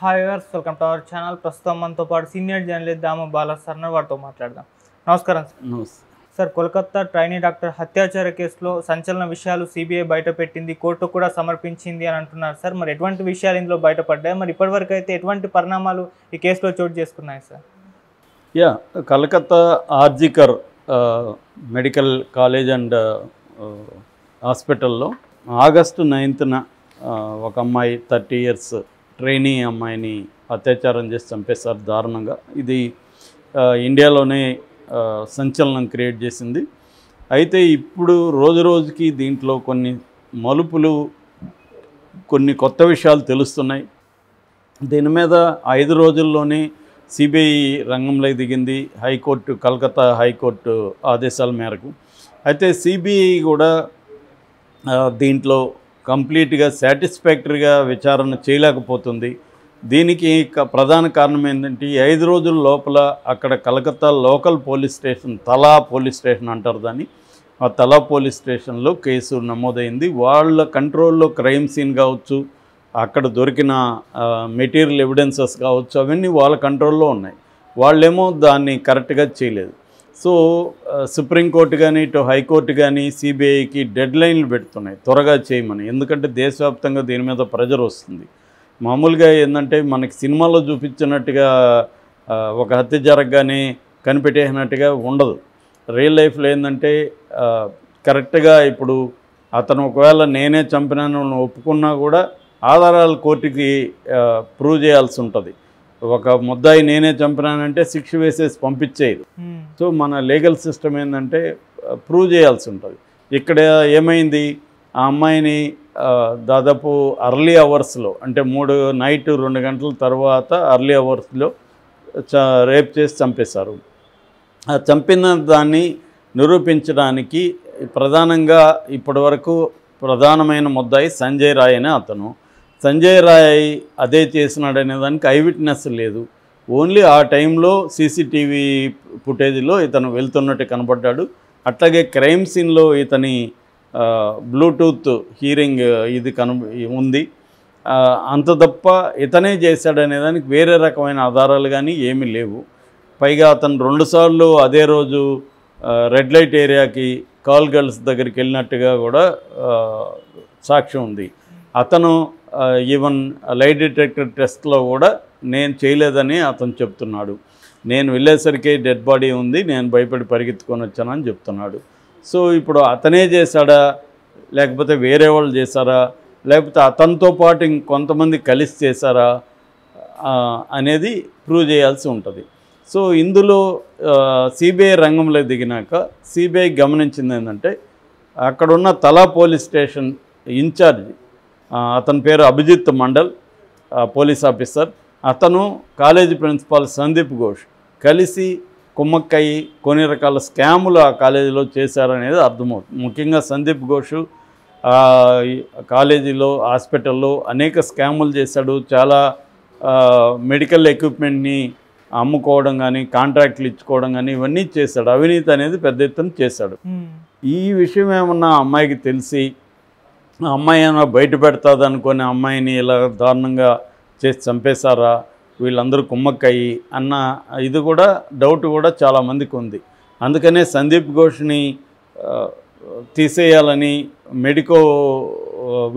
Hi viewers, welcome to our channel. ప్రస్తుతం మనతో పాటు senior journalist Dama Bala sir వారితో మాట్లాడదాం. నమస్కారం sir. Sir, Kolkata trainee doctor హత్యాచార కేసులో సంచలన విషయాలు సిబిఐ బయటపెట్టింది, కోర్టు కూడా సమర్పించింది అని అంటున్నారు సార్. మరి ఎటువంటి విషయాలు ఇందులో బయటపడ్డాయి? మరి ఇప్పటివరకు అయితే ఎటువంటి పరిణామాలు ఈ కేసులో చోటు చేసుకున్నాయి sir? Calcutta RG Kar medical college and హాస్పిటల్లో ఆగస్టు 9న ఒక అమ్మాయి 30 years ట్రైనీ అమ్మాయిని అత్యాచారం చేసి చంపేశారు దారుణంగా. ఇది ఇండియాలోనే సంచలనం క్రియేట్ చేసింది. అయితే ఇప్పుడు రోజు రోజుకి దీంట్లో కొన్ని మలుపులు, కొన్ని కొత్త విషయాలు తెలుస్తున్నాయి. దీని మీద 5 రోజుల్లోనే సిబిఐ రంగంలోకి దిగింది, హైకోర్టు, కలకత్తా హైకోర్టు ఆదేశాల మేరకు. అయితే సిబిఐ కూడా దీంట్లో కంప్లీట్గా సాటిస్ఫాక్టరీగా విచారణ చేయలేకపోతుంది. దీనికి ప్రధాన కారణం ఏంటంటే, 5 రోజుల లోపల అక్కడ కలకత్తా లోకల్ పోలీస్ స్టేషన్, తలా పోలీస్ స్టేషన్ అంటారు దాన్ని, ఆ తలా పోలీస్ స్టేషన్లో కేసు నమోదైంది. వాళ్ళ కంట్రోల్లో క్రైమ్ సీన్ కావచ్చు, అక్కడ దొరికిన మెటీరియల్ ఎవిడెన్సెస్ కావచ్చు, అవన్నీ వాళ్ళ కంట్రోల్లో ఉన్నాయి. వాళ్ళేమో దాన్ని కరెక్ట్గా చేయలేదు. సో సుప్రీంకోర్టు కానీ ఇటు హైకోర్టు కానీ సిబిఐకి డెడ్ లైన్లు పెడుతున్నాయి త్వరగా చేయమని. ఎందుకంటే దేశవ్యాప్తంగా దీని మీద ప్రెజర్ వస్తుంది. మామూలుగా ఏంటంటే, మనకి సినిమాలో చూపించినట్టుగా ఒక హత్య జరగగానే కనిపెట్టేసినట్టుగా ఉండదు. రియల్ లైఫ్లో ఏంటంటే, కరెక్ట్గా ఇప్పుడు అతను ఒకవేళ నేనే చంపినాను ఒప్పుకున్నా కూడా ఆధారాలు కోర్టుకి ప్రూవ్ చేయాల్సి ఉంటుంది. ఒక ముద్దాయి నేనే చంపినానంటే శిక్ష వేసేసి పంపించేది. సో మన లీగల్ సిస్టమ్ ఏంటంటే ప్రూవ్ చేయాల్సి ఉంటుంది. ఇక్కడ ఏమైంది, ఆ అమ్మాయిని దాదాపు అర్లీ అవర్స్లో, అంటే నైట్ 2 గంటల తర్వాత అర్లీ అవర్స్లో రేప్ చేసి చంపేశారు. ఆ చంపిన దాన్ని నిరూపించడానికి ప్రధానంగా ఇప్పటివరకు ప్రధానమైన ముద్దాయి సంజయ్ రాయ్ అనే అతను. సంజయ్ రాయ్ అదే చేసినాడనే దానికి ఐ విట్నెస్ లేదు. ఓన్లీ ఆ టైంలో సీసీటీవీ ఫుటేజ్లో ఇతను వెళ్తున్నట్టు కనబడ్డాడు. అట్లాగే క్రైమ్ సీన్లో ఇతని బ్లూటూత్ హీరింగ్ ఇది ఉంది. అంత తప్ప ఇతనే చేశాడనే దానికి వేరే రకమైన ఆధారాలు కానీ ఏమీ లేవు. పైగా అతను 2 సార్లు అదే రోజు రెడ్ లైట్ ఏరియాకి కాల్ గర్ల్స్ దగ్గరికి వెళ్ళినట్టుగా కూడా సాక్ష్యం ఉంది. అతను ఈవెన్ లై డిటెక్టర్ టెస్ట్లో కూడా నేను చేయలేదని అతను చెప్తున్నాడు. నేను వెళ్ళేసరికి డెడ్ బాడీ ఉంది, నేను భయపడి పరిగెత్తుకొని వచ్చానని చెప్తున్నాడు. సో ఇప్పుడు అతనే చేశాడా, లేకపోతే వేరే వాళ్ళు చేశారా, లేకపోతే అతనితో పాటు ఇంకొంతమంది కలిసి చేశారా అనేది ప్రూవ్ చేయాల్సి ఉంటుంది. సో ఇందులో సిబిఐ రంగంలో దిగినాక సిబిఐ గమనించింది ఏంటంటే, అక్కడున్న తలా పోలీస్ స్టేషన్ ఇన్ఛార్జ్, అతని పేరు అభిజిత్ మండల్, పోలీస్ ఆఫీసర్, అతను కాలేజీ ప్రిన్సిపాల్ సందీప్ ఘోష్ కలిసి కుమ్మక్కయ్యి కొన్ని రకాల స్కాములు ఆ కాలేజీలో చేశారనేది అర్థమవుతుంది. ముఖ్యంగా సందీప్ ఘోష్ కాలేజీలో, హాస్పిటల్లో అనేక స్కాములు చేశాడు. చాలా మెడికల్ ఎక్విప్మెంట్ని అమ్ముకోవడం కానీ, కాంట్రాక్ట్లు ఇచ్చుకోవడం కానీ ఇవన్నీ చేశాడు. అవినీతి అనేది పెద్ద ఎత్తున చేశాడు. ఈ విషయం ఏమన్నా అమ్మాయికి తెలిసి అమ్మాయి ఏమైనా బయట పెడతాది అనుకుని అమ్మాయిని ఇలా దారుణంగా చేసి చంపేశారా, వీళ్ళందరూ కుమ్మక్కయ్యి అన్న ఇది కూడా డౌట్ కూడా చాలామందికి ఉంది. అందుకనే సందీప్ ఘోష్ని తీసేయాలని మెడికో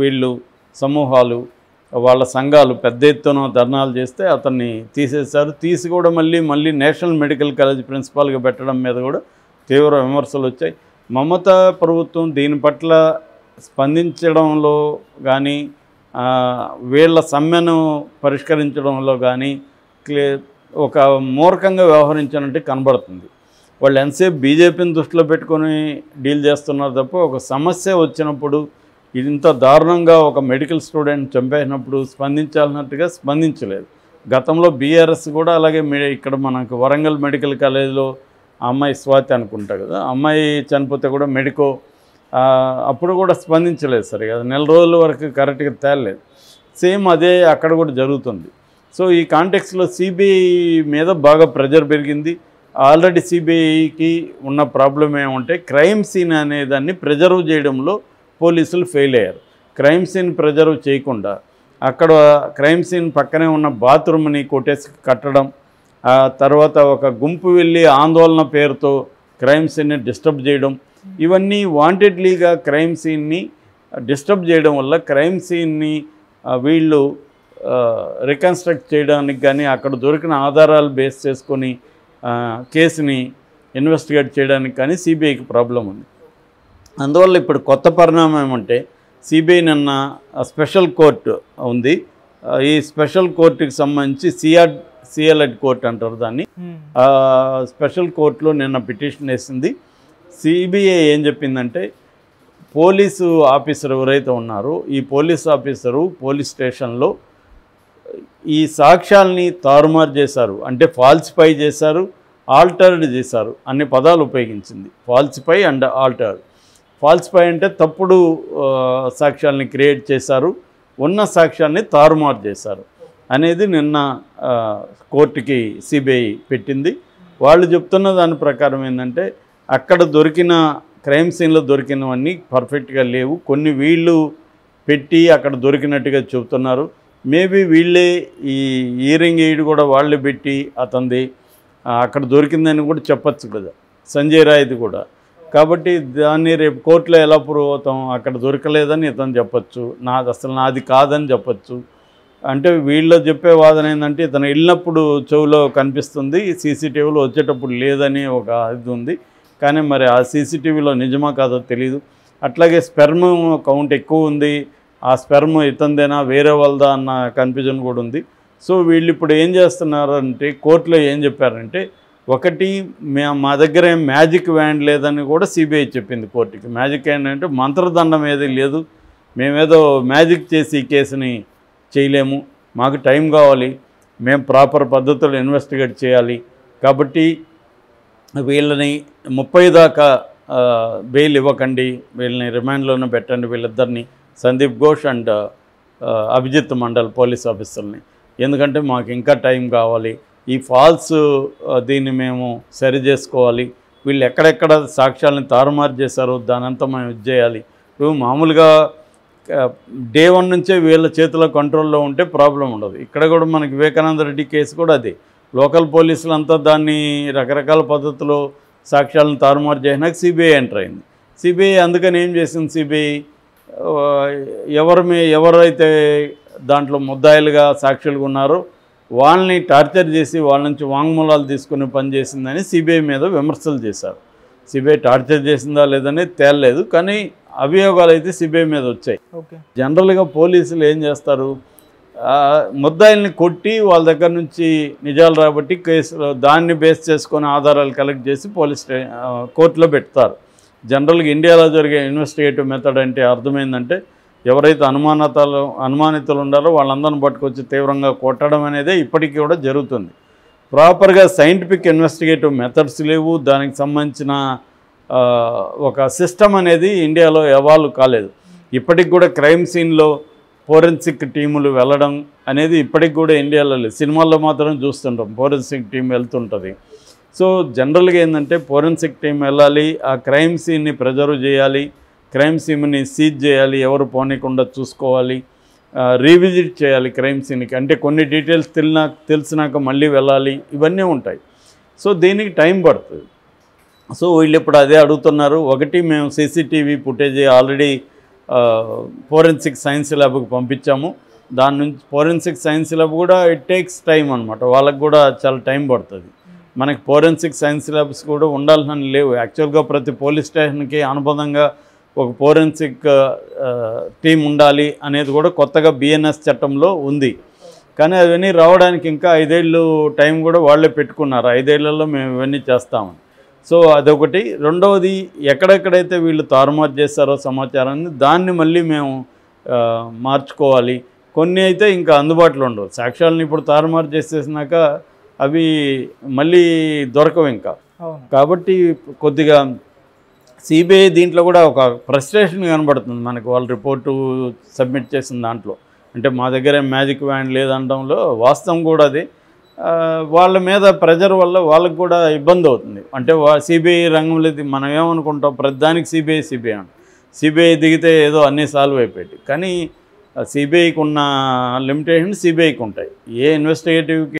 వీళ్ళు సమూహాలు, వాళ్ళ సంఘాలు పెద్ద ఎత్తున ధర్నాలు చేస్తే అతన్ని తీసేశారు. తీసి కూడా మళ్ళీ నేషనల్ మెడికల్ కాలేజ్ ప్రిన్సిపాల్గా పెట్టడం మీద కూడా తీవ్ర విమర్శలు వచ్చాయి. మమతా ప్రభుత్వం దీని పట్ల స్పందించడంలో కానీ, వీళ్ళ సమ్మెను పరిష్కరించడంలో కానీ ఒక మూర్ఖంగా వ్యవహరించినట్టు కనబడుతుంది. వాళ్ళు ఎంతసేపు బీజేపీని దృష్టిలో పెట్టుకొని డీల్ చేస్తున్నారు తప్ప, ఒక సమస్య వచ్చినప్పుడు ఇంత దారుణంగా ఒక మెడికల్ స్టూడెంట్ చంపేసినప్పుడు స్పందించాలన్నట్టుగా స్పందించలేదు. గతంలో బీఆర్ఎస్ కూడా అలాగే ఇక్కడ మనకు వరంగల్ మెడికల్ కాలేజీలో అమ్మాయి స్వాతి అనుకుంటా కదా, అమ్మాయి చనిపోతే కూడా మెడికో అప్పుడు కూడా స్పందించలేదు సరిగా, 4 రోజుల వరకు కరెక్ట్గా తేలలేదు. సేమ్ అదే అక్కడ కూడా జరుగుతుంది. సో ఈ కాంటెక్స్లో సిబిఐ మీద బాగా ప్రెజర్ పెరిగింది. ఆల్రెడీ సిబిఐకి ఉన్న ప్రాబ్లం ఏమంటే, క్రైమ్ సీన్ అనేదాన్ని ప్రిజర్వ్ చేయడంలో పోలీసులు ఫెయిల్ అయ్యారు. క్రైమ్ సీన్ ప్రిజర్వ్ చేయకుండా అక్కడ క్రైమ్ సీన్ పక్కనే ఉన్న బాత్రూమ్ని కొట్టేసి కట్టడం, ఆ తర్వాత ఒక గుంపు వెళ్ళి ఆందోళన పేరుతో క్రైమ్ సీన్ని డిస్టర్బ్ చేయడం, ఇవన్నీ వాంటెడ్లీగా క్రైమ్ సీన్ని డిస్టర్బ్ చేయడం వల్ల క్రైమ్ సీన్ని వీళ్ళు రికన్స్ట్రక్ట్ చేయడానికి కానీ అక్కడ దొరికిన ఆధారాలు బేస్ చేసుకొని కేసుని ఇన్వెస్టిగేట్ చేయడానికి కానీ సిబిఐకి ప్రాబ్లం ఉంది. అందువల్ల ఇప్పుడు కొత్త పరిణామం ఏమంటే సిబిఐ నిన్న స్పెషల్ కోర్టు ఉంది. ఈ స్పెషల్ కోర్టుకి సంబంధించి సిఎల్ఎడ్ కోర్టు అంటారు దాన్ని. స్పెషల్ కోర్టులో నిన్న పిటిషన్ వేసింది. సిబిఐ ఏం చెప్పిందంటే పోలీసు ఆఫీసర్ ఎవరైతే ఉన్నారో ఈ పోలీస్ ఆఫీసరు పోలీస్ స్టేషన్లో ఈ సాక్ష్యాల్ని తారుమారు చేశారు, అంటే ఫాల్సిఫై చేశారు, ఆల్టర్డ్ చేశారు అన్ని పదాలు ఉపయోగించింది. Falsify and altered. ఫాల్సిఫై అంటే తప్పుడు సాక్ష్యాలని క్రియేట్ చేశారు, ఉన్న సాక్ష్యాన్ని తారుమారు చేశారు అనేది నిన్న కోర్టుకి సిబిఐ పెట్టింది. వాళ్ళు చెప్తున్న దాని ప్రకారం ఏంటంటే అక్కడ దొరికిన క్రైమ్ సీన్లో దొరికినవన్నీ పర్ఫెక్ట్గా లేవు, కొన్ని వీళ్ళు పెట్టి అక్కడ దొరికినట్టుగా చెబుతున్నారు. మేబీ వీళ్ళే ఈ ఇయరింగ్ ఎయిడ్ కూడా వాళ్ళే పెట్టి అతనిది అక్కడ దొరికిందని కూడా చెప్పచ్చు కదా, సంజయ్ రాయ్ది కూడా. కాబట్టి దాన్ని రేపు కోర్టులో ఎలా ప్రూవ్ అవుతాం, అక్కడ దొరకలేదని ఇతను చెప్పచ్చు, నాది కాదని చెప్పచ్చు. అంటే వీళ్ళు చెప్పే వాదన ఏంటంటే ఇతను వెళ్ళినప్పుడు చెవులో కనిపిస్తుంది, సీసీటీవీలో వచ్చేటప్పుడు లేదని ఒక ఇది ఉంది. కానీ మరి ఆ సీసీటీవీలో నిజమా కాదో తెలియదు. అట్లాగే స్పెర్మ్ కౌంట్ ఎక్కువ ఉంది, ఆ స్పెర్మ్ ఇతందేనా వేరే వాళ్ళదా అన్న కన్ఫ్యూజన్ కూడా ఉంది. సో వీళ్ళు ఇప్పుడు ఏం చేస్తున్నారంటే కోర్టులో ఏం చెప్పారంటే, ఒకటి మా దగ్గర ఏం మ్యాజిక్ వ్యాండ్ లేదని కూడా సిబిఐ చెప్పింది కోర్టుకి. మ్యాజిక్ వ్యాండ్ అంటే మంత్రదండం ఏది లేదు, మేమేదో మ్యాజిక్ చేసి ఈ కేసుని చేయలేము, మాకు టైం కావాలి, మేము ప్రాపర్ పద్ధతులు ఇన్వెస్టిగేట్ చేయాలి, కాబట్టి వీళ్ళని 30 దాకా బెయిల్ ఇవ్వకండి, వీళ్ళని రిమాండ్లోనే పెట్టండి, వీళ్ళిద్దరిని సందీప్ ఘోష్ అండ్ అభిజిత్ మండల్ పోలీస్ ఆఫీసర్ని, ఎందుకంటే మాకు ఇంకా టైం కావాలి, ఈ ఫాల్స్ దీన్ని మేము సరి చేసుకోవాలి, వీళ్ళు ఎక్కడెక్కడ సాక్ష్యాలను తారుమారు చేశారో దానంతా మేము ఇది చేయాలి. ఇప్పుడు మామూలుగా డే 1 నుంచే వీళ్ళ చేతిలో కంట్రోల్లో ఉంటే ప్రాబ్లం ఉండదు. ఇక్కడ కూడా మనకి వివేకానంద రెడ్డి కేసు కూడా అదే, లోకల్ పోలీసులంతా దాన్ని రకరకాల పద్ధతిలో సాక్ష్యాలను తారుమారు చేసినాక సిబిఐ ఎంటర్ అయింది. సిబిఐ అందుకని ఏం చేసింది, సిబిఐ ఎవరైతే దాంట్లో ముద్దాయిలుగా సాక్షులుగా ఉన్నారో వాళ్ళని టార్చర్ చేసి వాళ్ళ నుంచి వాంగ్మూలాలు తీసుకుని పనిచేసిందని సిబిఐ మీద విమర్శలు చేశారు. సిబిఐ టార్చర్ చేసిందా లేదని తేలలేదు, కానీ అభియోగాలు అయితే సిబిఐ మీద వచ్చాయి. జనరల్గా పోలీసులు ఏం చేస్తారు, ముద్దాయిల్ని కొట్టి వాళ్ళ దగ్గర నుంచి నిజాలు రాబట్టి కేసులో దాన్ని బేస్ చేసుకొని ఆధారాలు కలెక్ట్ చేసి కోర్టులో పెడతారు. జనరల్గా ఇండియాలో జరిగే ఇన్వెస్టిగేటివ్ మెథడ్ అంటే అర్థమైందంటే ఎవరైతే అనుమానితులు ఉండారో వాళ్ళందరిని పట్టుకొచ్చి తీవ్రంగా కొట్టడం అనేదే ఇప్పటికీ కూడా జరుగుతుంది. ప్రాపర్గా సైంటిఫిక్ ఇన్వెస్టిగేటివ్ మెథడ్స్ లేవు, దానికి సంబంధించిన ఒక సిస్టమ్ అనేది ఇండియాలో ఎవాల్వ్ కాలేదు. ఇప్పటికి కూడా క్రైమ్ సీన్లో ఫోరెన్సిక్ టీములు వెళ్ళడం అనేది ఇప్పటికి కూడా ఇండియాలో లేదు. సినిమాల్లో మాత్రం చూస్తుంటాం ఫోరెన్సిక్ టీం వెళ్తుంటుంది. సో జనరల్గా ఏంటంటే ఫోరెన్సిక్ టీం వెళ్ళాలి, ఆ క్రైమ్ సీన్ని ప్రిజర్వ్ చేయాలి, క్రైమ్ సీన్ని సీజ్ చేయాలి, ఎవరు పోనీకుండా చూసుకోవాలి, రీవిజిట్ చేయాలి క్రైమ్ సీన్కి, అంటే కొన్ని డీటెయిల్స్ తెలిసినాక మళ్ళీ వెళ్ళాలి, ఇవన్నీ ఉంటాయి. సో దీనికి టైం పడుతుంది. సో వీళ్ళు ఇప్పుడు అదే అడుగుతున్నారు. ఒకటి, మేము CCTV footage already forensic science ల్యాబ్కి పంపించాము, దాని నుంచి ఫోరెన్సిక్ సైన్స్ ల్యాబ్ కూడా ఇట్ టేక్స్ టైం అనమాట, వాళ్ళకు కూడా చాలా టైం పడుతుంది. మనకి ఫోరెన్సిక్ సైన్స్ ల్యాబ్స్ కూడా ఉండాలని లేవు. యాక్చువల్గా ప్రతి పోలీస్ స్టేషన్కి అనుబంధంగా ఒక ఫోరెన్సిక్ టీం ఉండాలి అనేది కూడా కొత్తగా బిఎన్ఎస్ చట్టంలో ఉంది. కానీ అవన్నీ రావడానికి ఇంకా 5 ఏళ్ళు టైం కూడా వాళ్ళే పెట్టుకున్నారు, 5 ఏళ్లలో మేము ఇవన్నీ చేస్తామని. సో అదొకటి. రెండవది, ఎక్కడెక్కడైతే వీళ్ళు తారుమారు చేస్తారో సమాచారాన్ని దాన్ని మళ్ళీ మేము మార్చుకోవాలి. కొన్ని అయితే ఇంకా అందుబాటులో ఉండవు, సాక్ష్యాలను ఇప్పుడు తారుమారు చేసేసినాక అవి మళ్ళీ దొరకవు ఇంకా. కాబట్టి కొద్దిగా సిబిఐ దీంట్లో కూడా ఒక ఫ్రస్ట్రేషన్ కనబడుతుంది మనకు, వాళ్ళ రిపోర్టు సబ్మిట్ చేసిన దాంట్లో. అంటే మా దగ్గర మ్యాజిక్ వ్యాండ్ లేదనడంలో వాస్తవం కూడా అది. వాళ్ళ మీద ప్రెజర్ వల్ల వాళ్ళకు కూడా ఇబ్బంది అవుతుంది. అంటే సిబిఐ రంగంలో మనం ఏమనుకుంటాం, ప్రతిదానికి సిబిఐ అంటే సిబిఐ దిగితే ఏదో అన్నీ సాల్వ్ అయిపోయాయి. కానీ సిబిఐకి ఉన్న లిమిటేషన్ సిబిఐకి ఉంటాయి. ఏ ఇన్వెస్టిగేటివ్